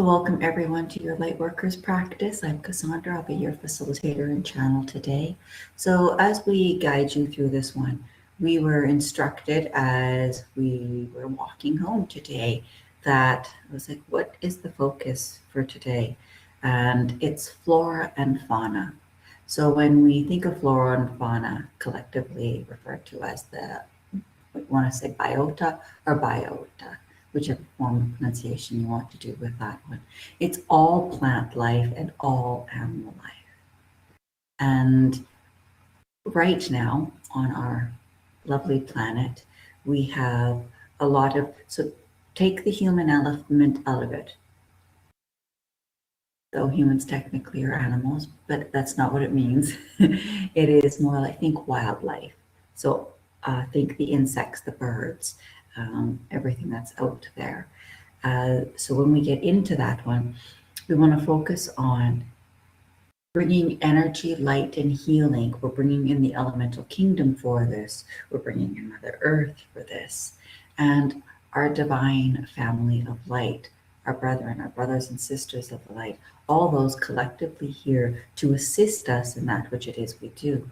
So welcome everyone to your Lightworkers practice. I'm Cassaundra. I'll be your facilitator and channel today. So as we guide you through this one, we were instructed as we were walking home today that I was like, what is the focus for today? And it's flora and fauna. So when we think of flora and fauna, collectively referred to as we want to say biota or biota, whichever form of pronunciation you want to do with that one. It's all plant life and all animal life. And right now on our lovely planet, we have a lot of, so take the human element out of it. Though humans technically are animals, but that's not what it means. It is more like, think wildlife. So think the insects, the birds, everything that's out there. So when we get into that one, we want to focus on bringing energy, light, and healing. We're bringing in the elemental kingdom for this. We're bringing in Mother Earth for this. And our divine family of light, our brethren, our brothers and sisters of the light, all those collectively here to assist us in that which it is we do.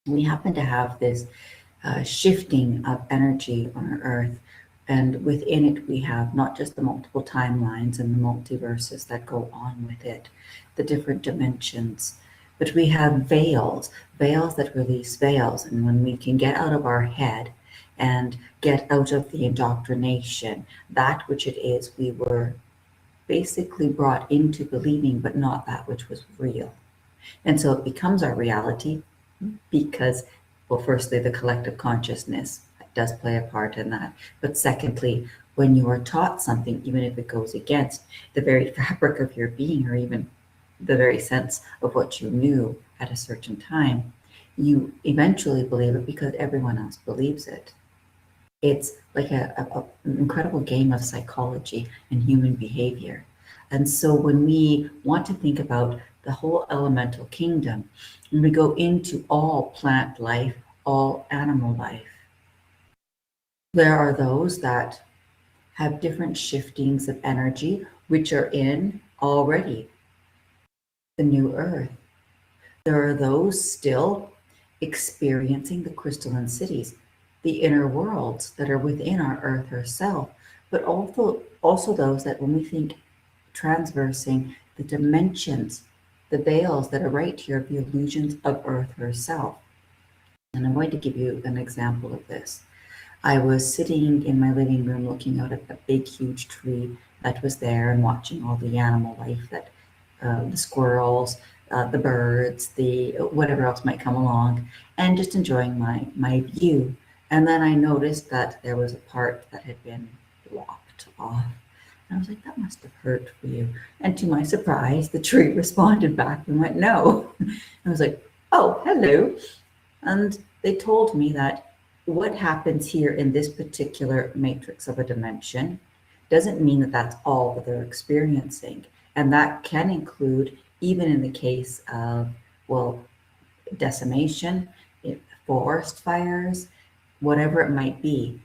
We happen to have this shifting of energy on our earth, and within it we have not just the multiple timelines and the multiverses that go on with it, the different dimensions, but we have veils that release veils. And when we can get out of our head and get out of the indoctrination, that which it is we were basically brought into believing, but not that which was real. And so it becomes our reality because, well, firstly, the collective consciousness does play a part in that. But secondly, when you are taught something, even if it goes against the very fabric of your being, or even the very sense of what you knew at a certain time, you eventually believe it because everyone else believes it. It's like an incredible game of psychology and human behavior. And so when we want to think about the whole elemental kingdom, and we go into all plant life, all animal life, there are those that have different shiftings of energy, which are in already the new earth. There are those still experiencing the crystalline cities, the inner worlds that are within our earth herself, but also those that when we think transversing the dimensions, the veils that are right here of the illusions of earth herself. And I'm going to give you an example of this. I was sitting in my living room looking out at a big, huge tree that was there and watching all the animal life, that the squirrels, the birds, the whatever else might come along, and just enjoying my view. And then I noticed that there was a part that had been blocked off. And I was like, that must have hurt for you. And to my surprise, the tree responded back and went, no. I was like, oh, hello. And they told me that what happens here in this particular matrix of a dimension doesn't mean that that's all that they're experiencing. And that can include, even in the case of, well, decimation, forest fires, whatever it might be,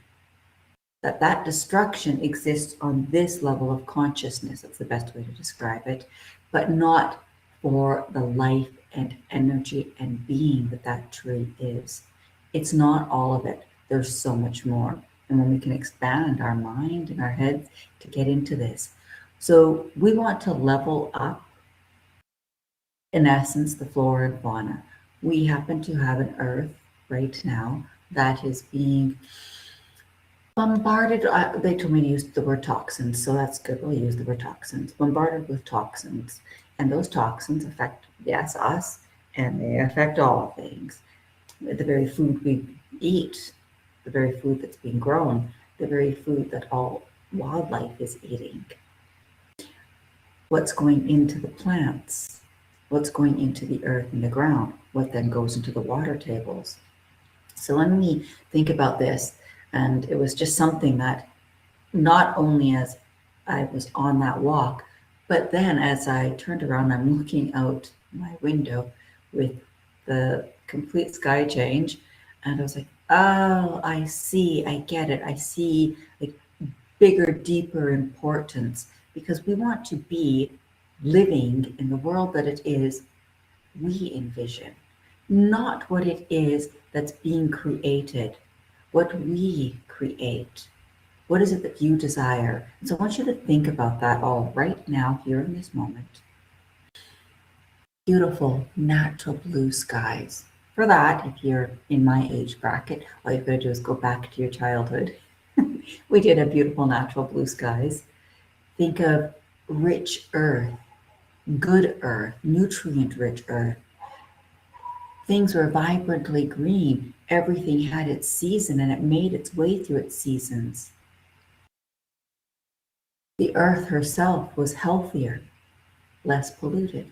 that destruction exists on this level of consciousness. That's the best way to describe it, but not for the life and energy and being that tree is. It's not all of it. There's so much more. And when we can expand our mind and our heads to get into this. So we want to level up, in essence, the flora and fauna. We happen to have an earth right now that is being bombarded. They told me to use the word toxins, so that's good. We'll use the word toxins. Bombarded with toxins. And those toxins affect, yes, us, and they affect all things. The very food we eat, the very food that's being grown, the very food that all wildlife is eating. What's going into the plants, what's going into the earth and the ground, what then goes into the water tables. So when we think about this, and it was just something that not only as I was on that walk, but then as I turned around, I'm looking out my window with the complete sky change, and I was like, oh, I see, I get it. I see like bigger, deeper importance because we want to be living in the world that it is we envision, not what it is that's being created, what we create. What is it that you desire? And so I want you to think about that all right now, here in this moment. Beautiful, natural blue skies. For that, if you're in my age bracket, all you've got to do is go back to your childhood. We did have beautiful, natural blue skies. Think of rich earth, good earth, nutrient-rich earth. Things were vibrantly green. Everything had its season and it made its way through its seasons. The earth herself was healthier, less polluted.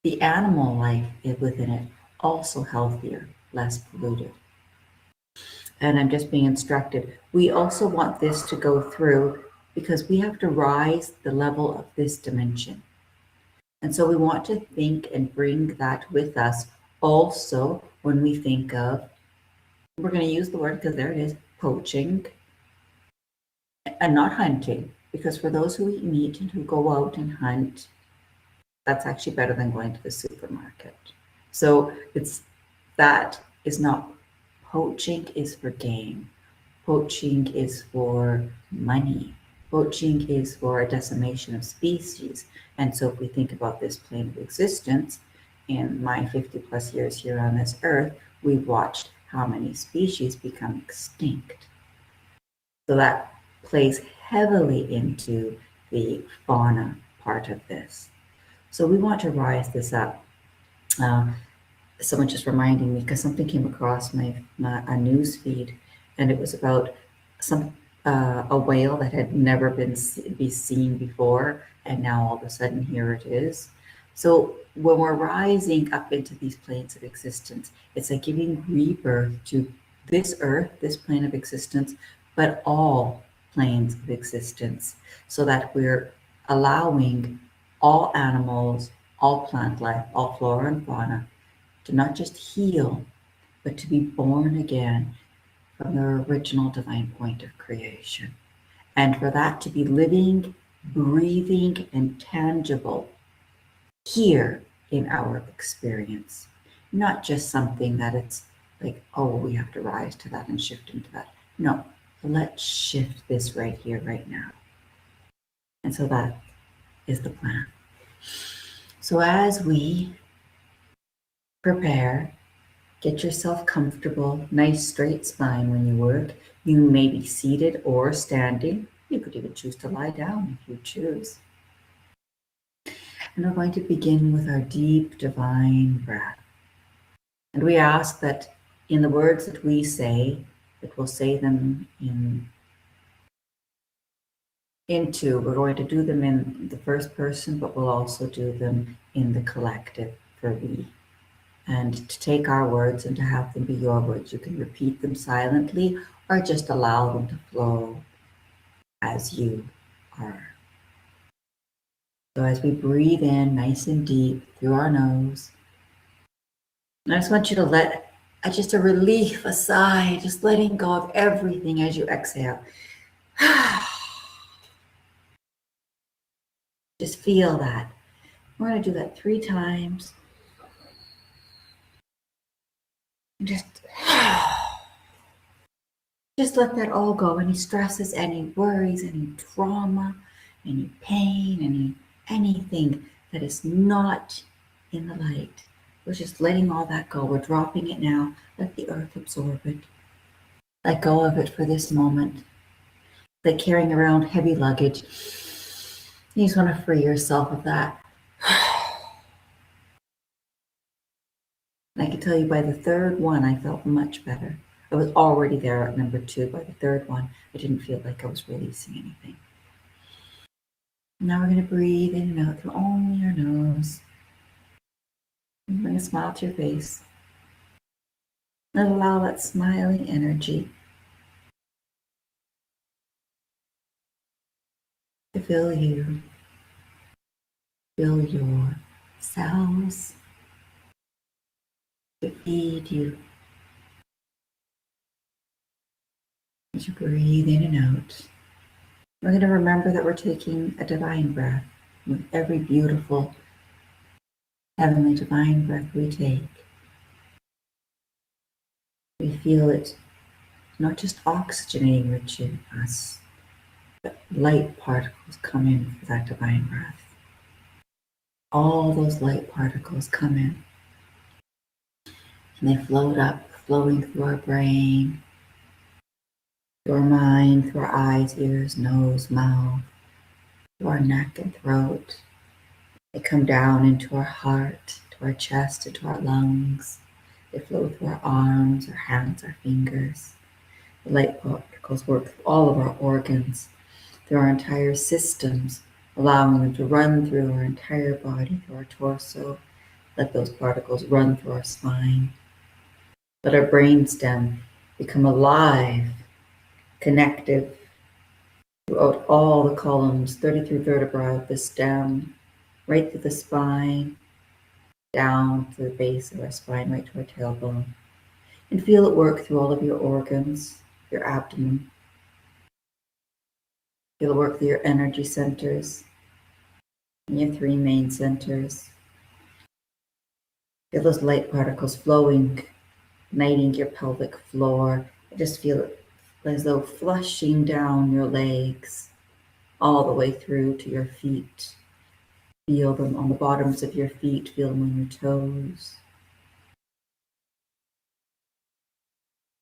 The animal life within it also healthier, less polluted. And I'm just being instructed. We also want this to go through because we have to rise the level of this dimension. And so we want to think and bring that with us also when we think of, we're going to use the word because there it is, poaching and not hunting. Because for those who eat meat and who go out and hunt, that's actually better than going to the supermarket. So that is not, poaching is for gain. Poaching is for money. Poaching is for a decimation of species. And so if we think about this plane of existence, in my 50 plus years here on this earth, we've watched how many species become extinct. So that plays heavily into the fauna part of this. So we want to rise this up. Someone just reminding me, because something came across a news feed, and it was about a whale that had never been seen before, and now all of a sudden here it is. So when we're rising up into these planes of existence, it's like giving rebirth to this earth, this plane of existence, but all planes of existence, so that we're allowing all animals, all plant life, all flora and fauna to not just heal, but to be born again from their original divine point of creation. And for that to be living, breathing, and tangible here in our experience. Not just something that it's like, oh, we have to rise to that and shift into that. No, let's shift this right here, right now. And so that is the plan. So as we prepare, get yourself comfortable, nice straight spine when you work. You may be seated or standing. You could even choose to lie down if you choose. And we're going to begin with our deep divine breath. And we ask that in the words that we say, that we'll say them we're going to do them in the first person, but we'll also do them in the collective for we. And to take our words and to have them be your words. You can repeat them silently or just allow them to flow as you are. So as we breathe in nice and deep through our nose, and I just want you to let just a relief, a sigh, just letting go of everything as you exhale. Just feel that. We're going to do that 3 times. And just let that all go. Any stresses, any worries, any trauma, any pain, anything that is not in the light. We're just letting all that go. We're dropping it now. Let the earth absorb it. Let go of it for this moment. Like carrying around heavy luggage. You just want to free yourself of that. And I can tell you by the 3rd one, I felt much better. I was already there at number 2. By the 3rd one, I didn't feel like I was releasing anything. Now we're going to breathe in and out through only your nose. And bring a smile to your face. And allow that smiling energy to fill you, fill your cells, to feed you. As you breathe in and out, We're going to remember that we're taking a divine breath. With every beautiful, heavenly divine breath we take, we feel it not just oxygenating rich in us, but light particles come in for that divine breath. All those light particles come in and they float up, flowing through our brain, through our mind, through our eyes, ears, nose, mouth, through our neck and throat. They come down into our heart, to our chest, into our lungs. They flow through our arms, our hands, our fingers. The light particles work through all of our organs, through our entire systems, allowing them to run through our entire body, through our torso. Let those particles run through our spine. Let our brainstem become alive, connective throughout all the columns, 33 vertebrae of the stem, right through the spine, down to the base of our spine, right to our tailbone. And feel it work through all of your organs, your abdomen. Feel it work through your energy centers and your three main centers. Feel those light particles flowing, igniting your pelvic floor. Just feel it as though flushing down your legs all the way through to your feet. Feel them on the bottoms of your feet, feel them on your toes.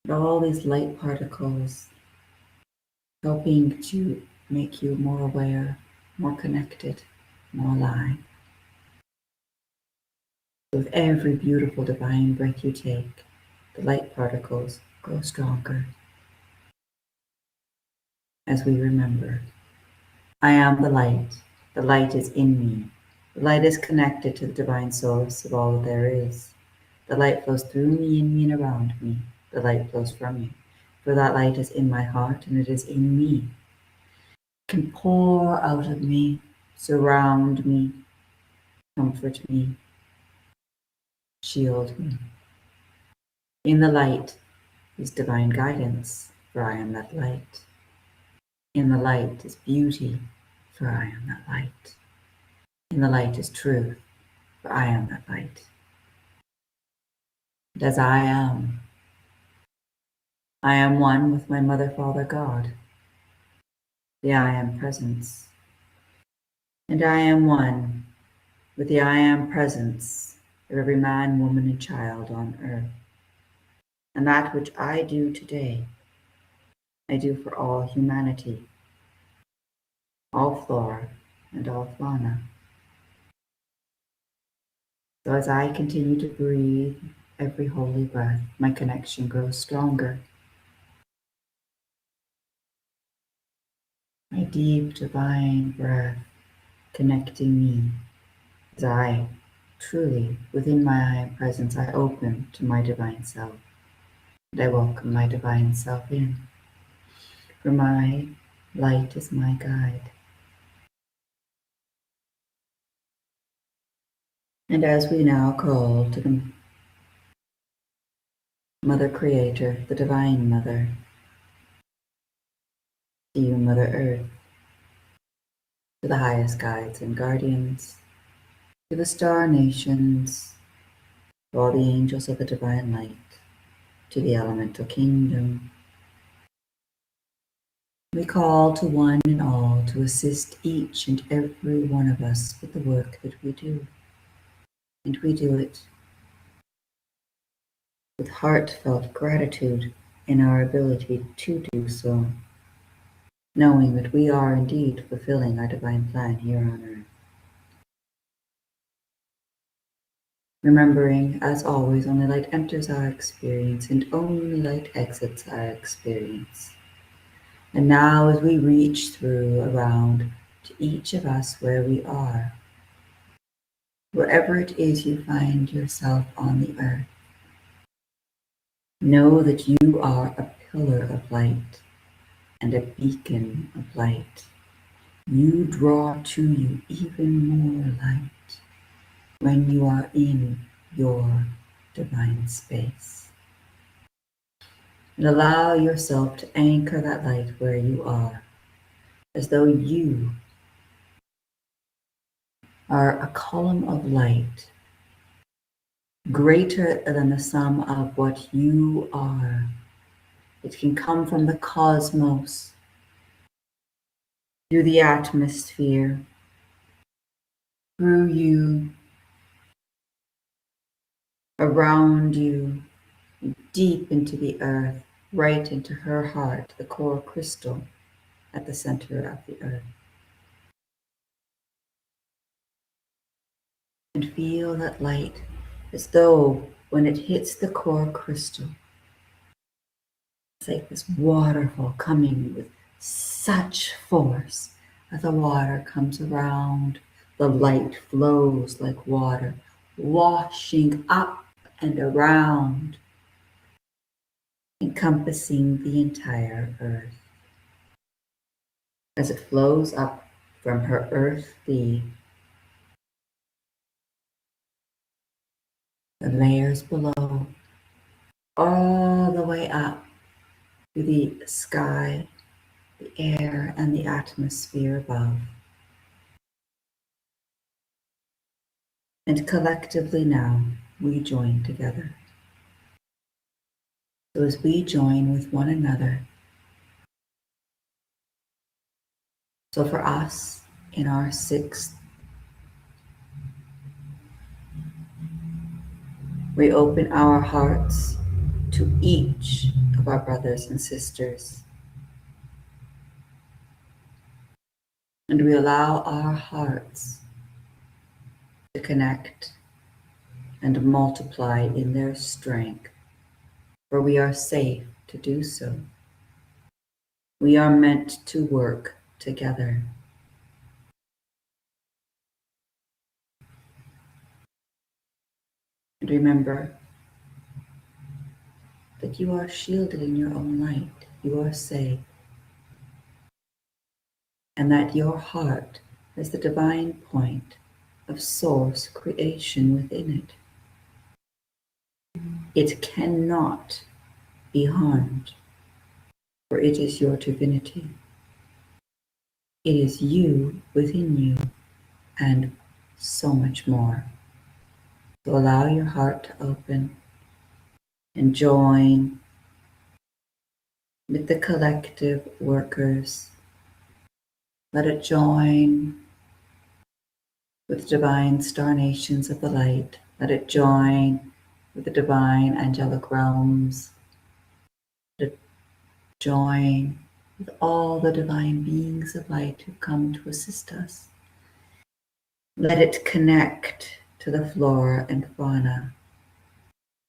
And all these light particles helping to make you more aware, more connected, more alive. With every beautiful divine breath you take, the light particles grow stronger. As we remember, I am the light is in me. The light is connected to the divine source of all that there is. The light flows through me, in me, and around me. The light flows from me. For that light is in my heart and it is in me. It can pour out of me, surround me, comfort me, shield me. In the light is divine guidance, for I am that light. In the light is beauty, for I am that light. In the light is truth, for I am that light. And as I am one with my Mother, Father, God, the I am presence. And I am one with the I am presence of every man, woman, and child on earth. And that which I do today, I do for all humanity, all flora and all fauna. So as I continue to breathe every holy breath, my connection grows stronger. My deep divine breath connecting me as I truly, within my I am presence, I open to my divine self. And I welcome my divine self in. For my light is my guide. And as we now call to the Mother Creator, the Divine Mother, to you, Mother Earth, to the highest guides and guardians, to the star nations, to all the angels of the divine light, to the elemental kingdom, we call to one and all to assist each and every one of us with the work that we do. And we do it with heartfelt gratitude in our ability to do so, knowing that we are indeed fulfilling our divine plan here on earth. Remembering, as always, only light enters our experience and only light exits our experience. And now as we reach through around to each of us where we are, wherever it is you find yourself on the earth, know that you are a pillar of light and a beacon of light. You draw to you even more light when you are in your divine space. And allow yourself to anchor that light where you are, as though you are a column of light, greater than the sum of what you are. It can come from the cosmos, through the atmosphere, through you, around you, deep into the earth, right into her heart, the core crystal at the center of the earth. And feel that light as though when it hits the core crystal, it's like this waterfall coming with such force that the water comes around, the light flows like water, washing up and around, encompassing the entire earth. As it flows up from her earthly, the layers below, all the way up to the sky, the air, and the atmosphere above. And collectively now, we join together. So as we join with one another, so for us, in our sixth, we open our hearts to each of our brothers and sisters. And we allow our hearts to connect and multiply in their strength, for we are safe to do so. We are meant to work together. And remember that you are shielded in your own light. You are safe. And that your heart has the divine point of source creation within it. It cannot be harmed, for it is your divinity. It is you within you, and so much more. So allow your heart to open and join with the collective workers. Let it join with divine star nations of the light. Let it join with the divine angelic realms. Let it join with all the divine beings of light who come to assist us. Let it connect to the flora and fauna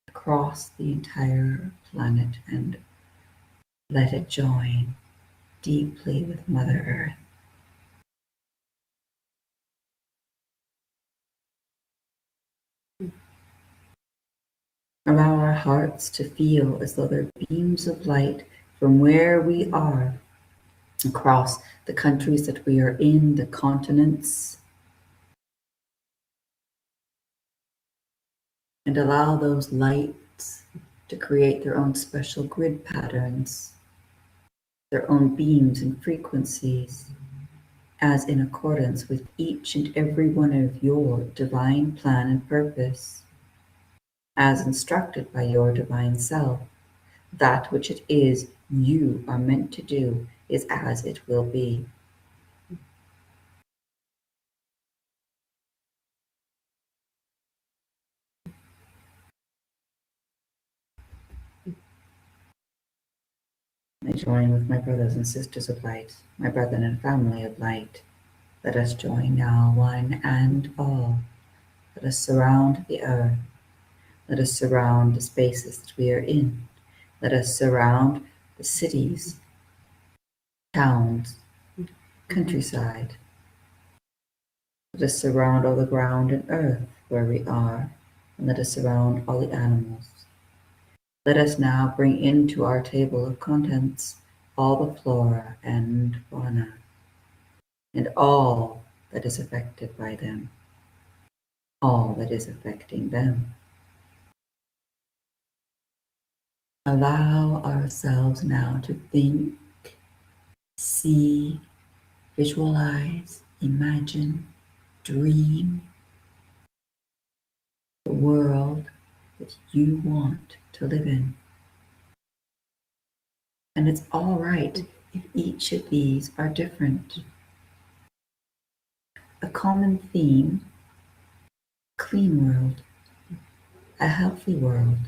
across the entire planet, and let it join deeply with Mother Earth. Allow our hearts to feel as though they're beams of light from where we are across the countries that we are in, the continents, and allow those lights to create their own special grid patterns, their own beams and frequencies, as in accordance with each and every one of your divine plan and purpose, as instructed by your divine self. That which it is you are meant to do is as it will be. I join with my brothers and sisters of light, my brethren and family of light. Let us join now, one and all. Let us surround the earth. Let us surround the spaces that we are in. Let us surround the cities, towns, countryside. Let us surround all the ground and earth where we are, and let us surround all the animals. Let us now bring into our table of contents all the flora and fauna, and all that is affected by them, all that is affecting them. Allow ourselves now to think, see, Visualize, imagine, dream the world that you want to live in. And it's all right if each of these are different. A common theme: clean world, a healthy world,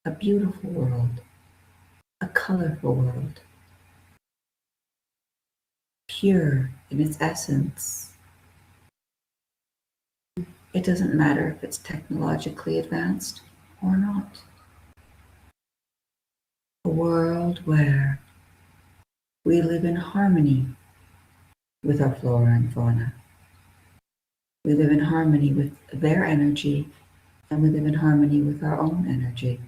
a beautiful world, a colorful world, pure in its essence. It doesn't matter if it's technologically advanced or not. A world where we live in harmony with our flora and fauna. We live in harmony with their energy, and we live in harmony with our own energy.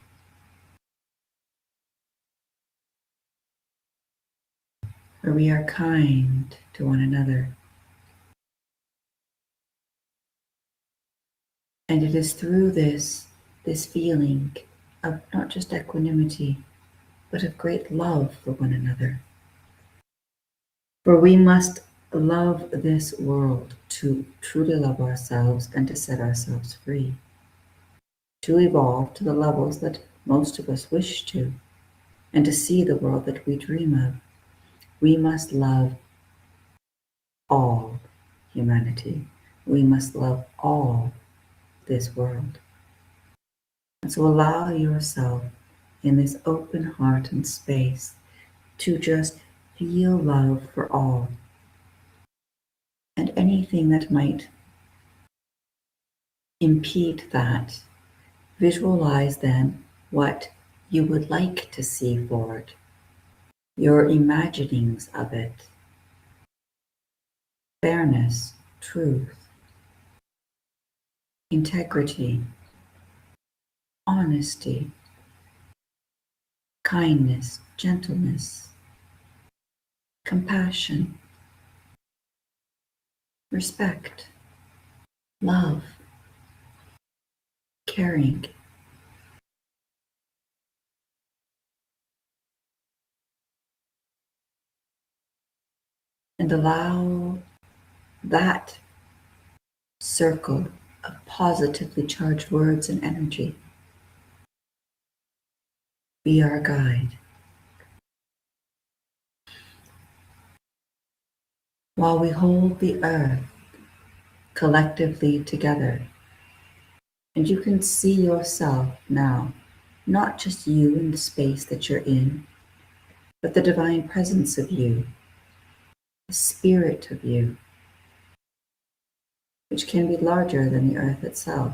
Where we are kind to one another. And it is through this feeling of not just equanimity, but of great love for one another. For we must love this world to truly love ourselves and to set ourselves free, to evolve to the levels that most of us wish to, and to see the world that we dream of. We must love all humanity. We must love all this world. And so allow yourself in this open heart and space to just feel love for all. And anything that might impede that, visualize then what you would like to see for it, your imaginings of it. Fairness, truth, integrity, honesty, kindness, gentleness, compassion, respect, love, caring. And allow that circle of positively charged words and energy be our guide. While we hold the earth collectively together, and you can see yourself now, not just you in the space that you're in, but the divine presence of you, the spirit of you, which can be larger than the earth itself.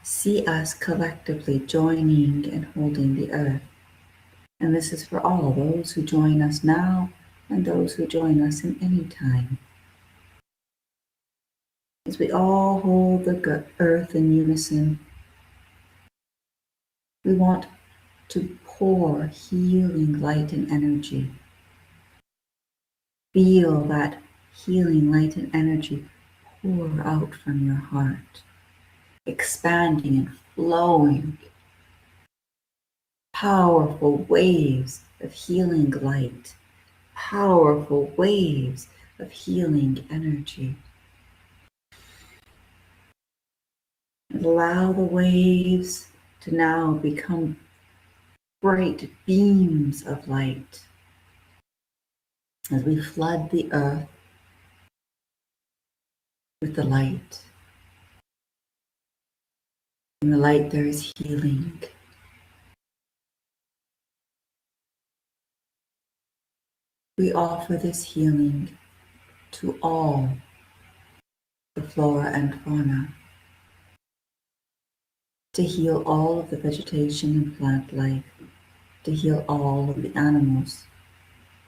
See us collectively joining and holding the earth. And this is for all those who join us now and those who join us in any time. As we all hold the earth in unison, we want to pour healing light and energy. Feel that healing light and energy pour out from your heart, expanding and flowing. Powerful waves of healing light, powerful waves of healing energy. And allow the waves to now become bright beams of light as we flood the earth with the light. In the light there is healing. We offer this healing to all the flora and fauna, to heal all of the vegetation and plant life, to heal all of the animals,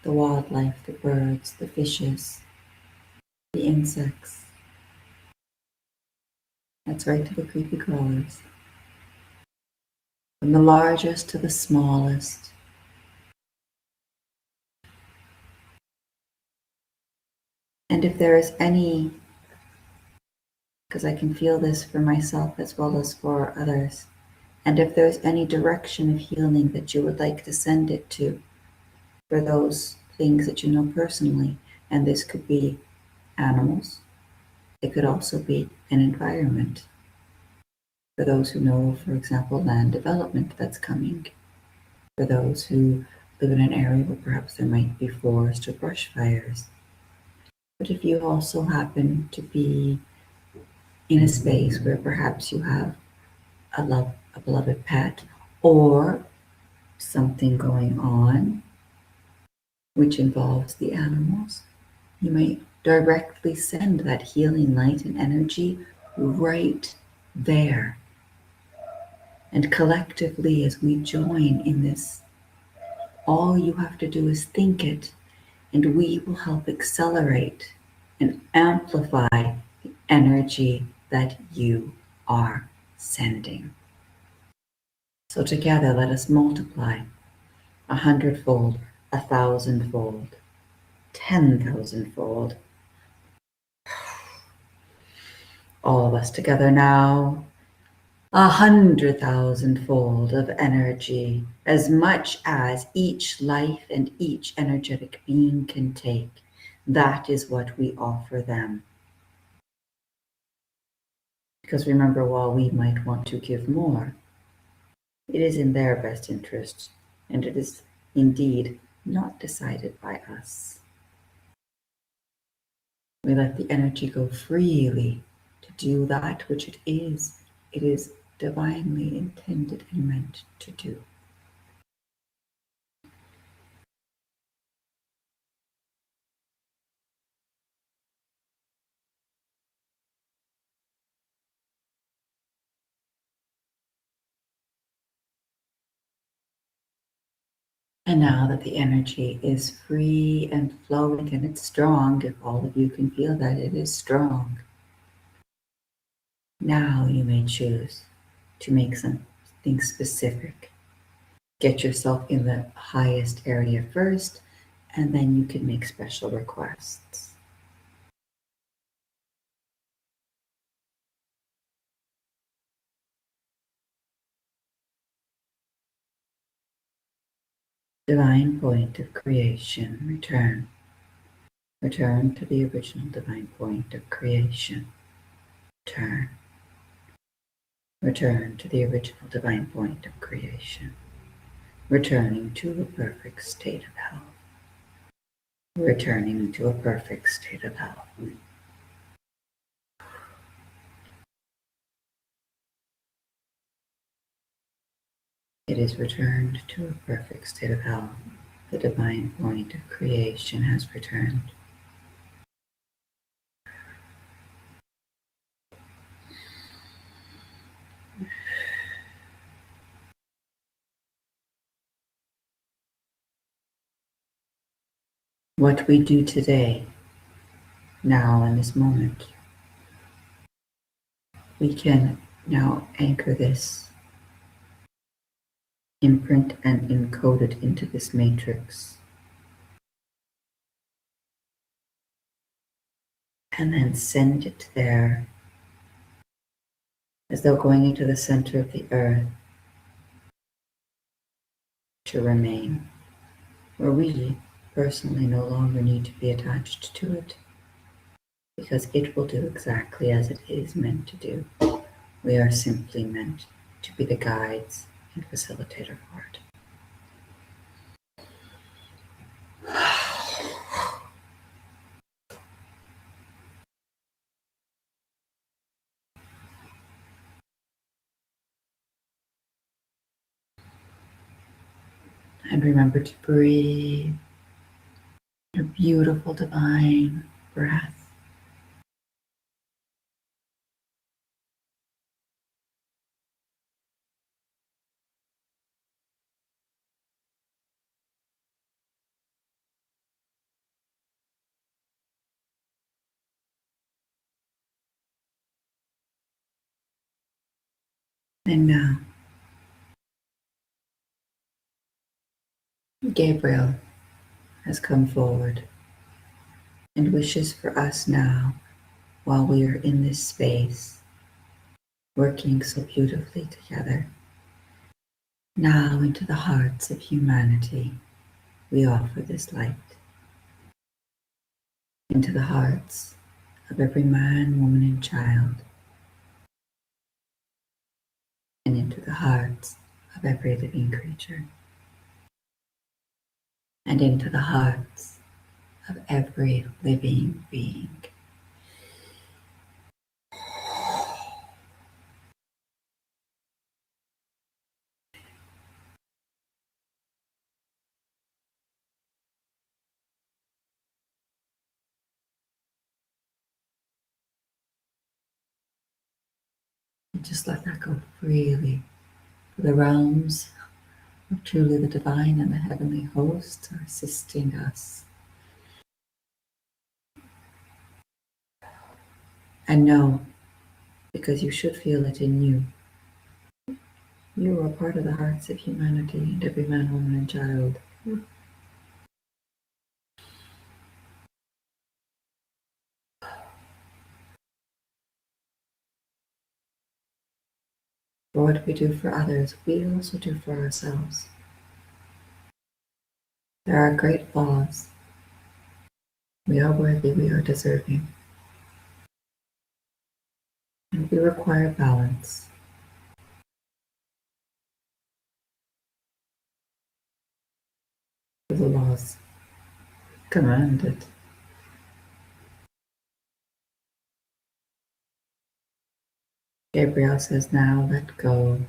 the wildlife, the birds, the fishes, the insects. That's right, to the creepy crawlers. From the largest to the smallest. And if there is any, because I can feel this for myself as well as for others, And if there's any direction of healing that you would like to send it to, for those things that you know personally, and this could be animals, it could also be an environment. For those who know, for example, land development that's coming, for those who live in an area where perhaps there might be forest or brush fires. But if you also happen to be in a space where perhaps you have a beloved pet, or something going on which involves the animals, you may directly send that healing light and energy right there. And collectively, as we join in this, all you have to do is think it, and we will help accelerate and amplify the energy that you are sending. So together, let us multiply 100-fold, 1,000-fold, 10,000-fold. All of us together now, 100,000-fold of energy, as much as each life and each energetic being can take. That is what we offer them. Because remember, while we might want to give more, it is in their best interest, and it is indeed not decided by us. We let the energy go freely to do that which it is divinely intended and meant to do. And now that the energy is free and flowing and it's strong, if all of you can feel that it is strong, now you may choose to make something specific. Get yourself in the highest area first, and then you can make special requests. Divine point of creation, return. Return to the original divine point of creation. Return. Return to the original divine point of creation. Returning to a perfect state of health. Returning to a perfect state of health. It is returned to a perfect state of health. The divine point of creation has returned. What we do today, now in this moment, we can now anchor this, imprint and encode it into this matrix, and then send it there as though going into the center of the earth to remain, where we personally no longer need to be attached to it, because it will do exactly as it is meant to do. We are simply meant to be the guides and facilitator for it. And remember to breathe your beautiful divine breath. And now, Gabriel has come forward and wishes for us now, while we are in this space, working so beautifully together, Now into the hearts of humanity we offer this light. Into the hearts of every man, woman, and child. And into the hearts of every living creature. And into the hearts of every living being. And just let that go freely. For the realms of truly the divine and the heavenly hosts are assisting us. And know, because you should feel it in you, you are part of the hearts of humanity and every man, woman, and child. For what we do for others, we also do for ourselves. There are great laws. We are worthy, we are deserving. And we require balance. For the laws commanded. Gabriel says, now let go.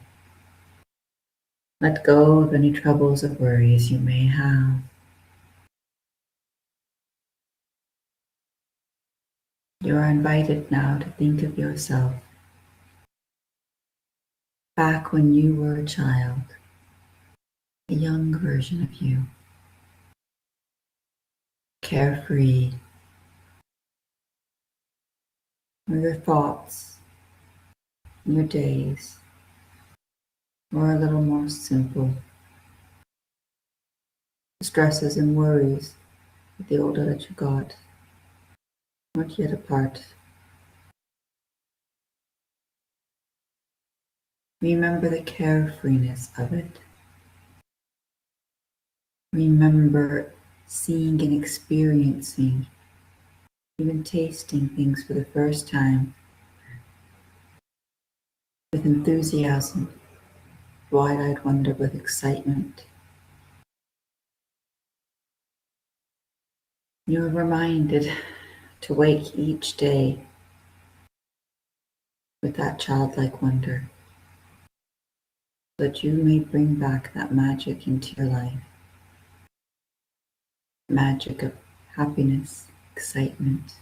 Let go of any troubles or worries you may have. You are invited now to think of yourself back when you were a child, a young version of you, carefree, where your thoughts, your days were a little more simple. The stresses and worries of the older that you got weren't yet apart. Remember the carefreeness of it. Remember seeing and experiencing, even tasting things for the first time with enthusiasm, wide-eyed wonder, with excitement. You are reminded to wake each day with that childlike wonder, so that you may bring back that magic into your life. Magic of happiness, excitement.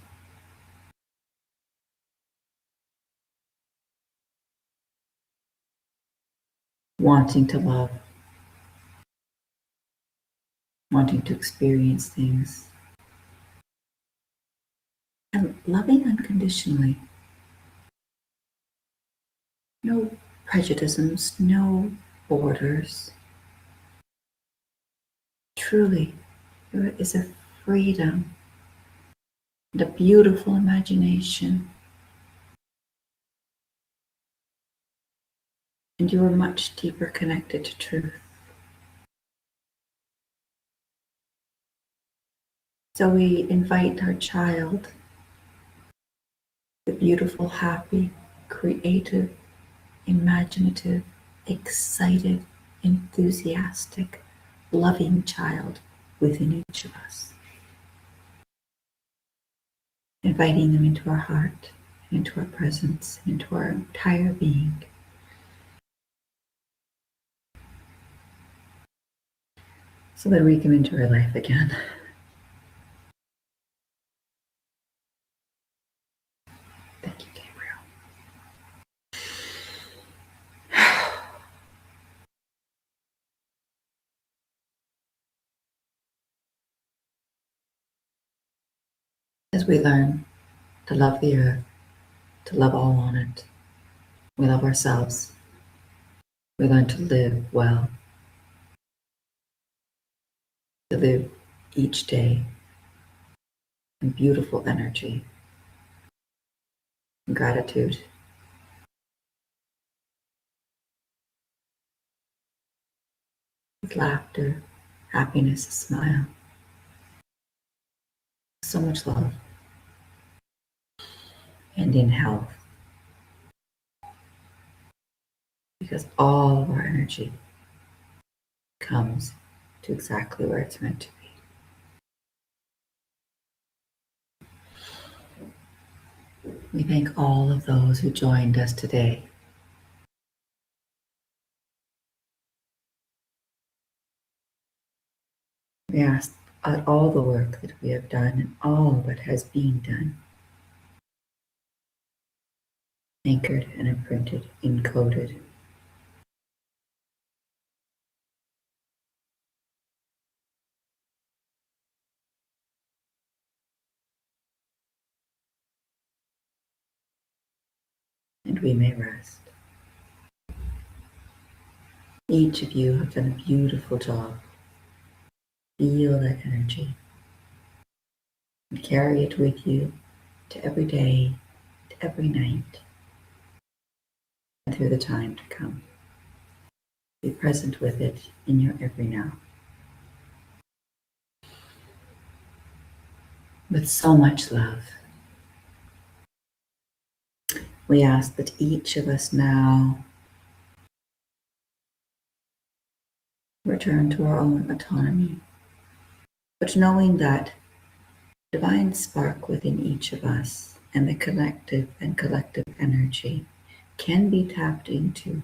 Wanting to love, wanting to experience things, and loving unconditionally. No prejudices, no borders. Truly, there is a freedom and a beautiful imagination. And you are much deeper connected to truth. So we invite our child, the beautiful, happy, creative, imaginative, excited, enthusiastic, loving child within each of us. Inviting them into our heart, into our presence, into our entire being. So that we can enjoy life again. Thank you, Gabriel. As we learn to love the earth, to love all on it, we love ourselves. We learn to live well, to live each day in beautiful energy and gratitude. with laughter, happiness, a smile. So much love. And in health. Because all of our energy comes to exactly where it's meant to be. We thank all of those who joined us today. We ask at all the work that we have done and all that has been done, anchored and imprinted, encoded. And we may rest. Each of you have done a beautiful job. Feel that energy and carry it with you to every day, to every night, and through the time to come. Be present with it in your every now. With so much love, we ask that each of us now return to our own autonomy, but knowing that divine spark within each of us and the collective energy can be tapped into,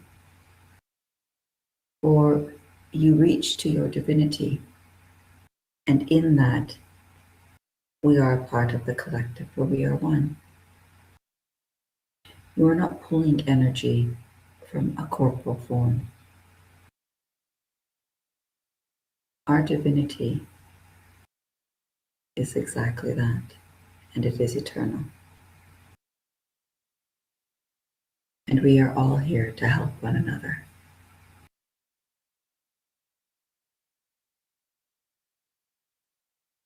or you reach to your divinity, and in that we are a part of the collective, where we are one. You are not pulling energy from a corporal form. Our divinity is exactly that, and it is eternal. And we are all here to help one another.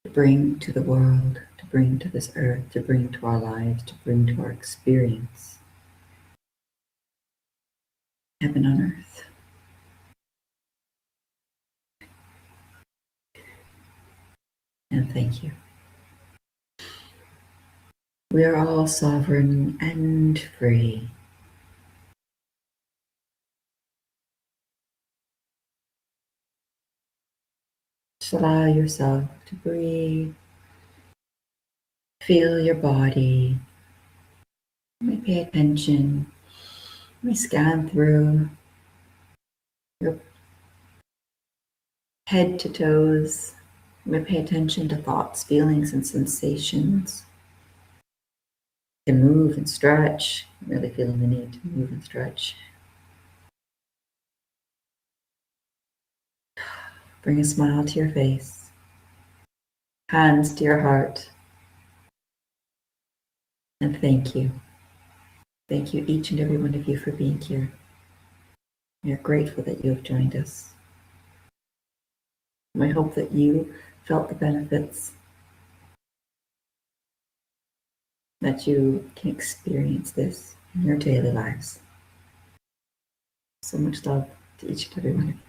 To bring to the world, to bring to this earth, to bring to our lives, to bring to our experience heaven on earth. And thank you. We are all sovereign and free. Just allow yourself to breathe. Feel your body. You may pay attention. You may scan through your head to toes. You may pay attention to thoughts, feelings, and sensations. You can move and stretch. I'm really feeling the need to move and stretch. Bring a smile to your face. Hands to your heart. And thank you. Thank you, each and every one of you, for being here. We are grateful that you have joined us. And I hope that you felt the benefits, that you can experience this in your daily lives. So much love to each and every one of you.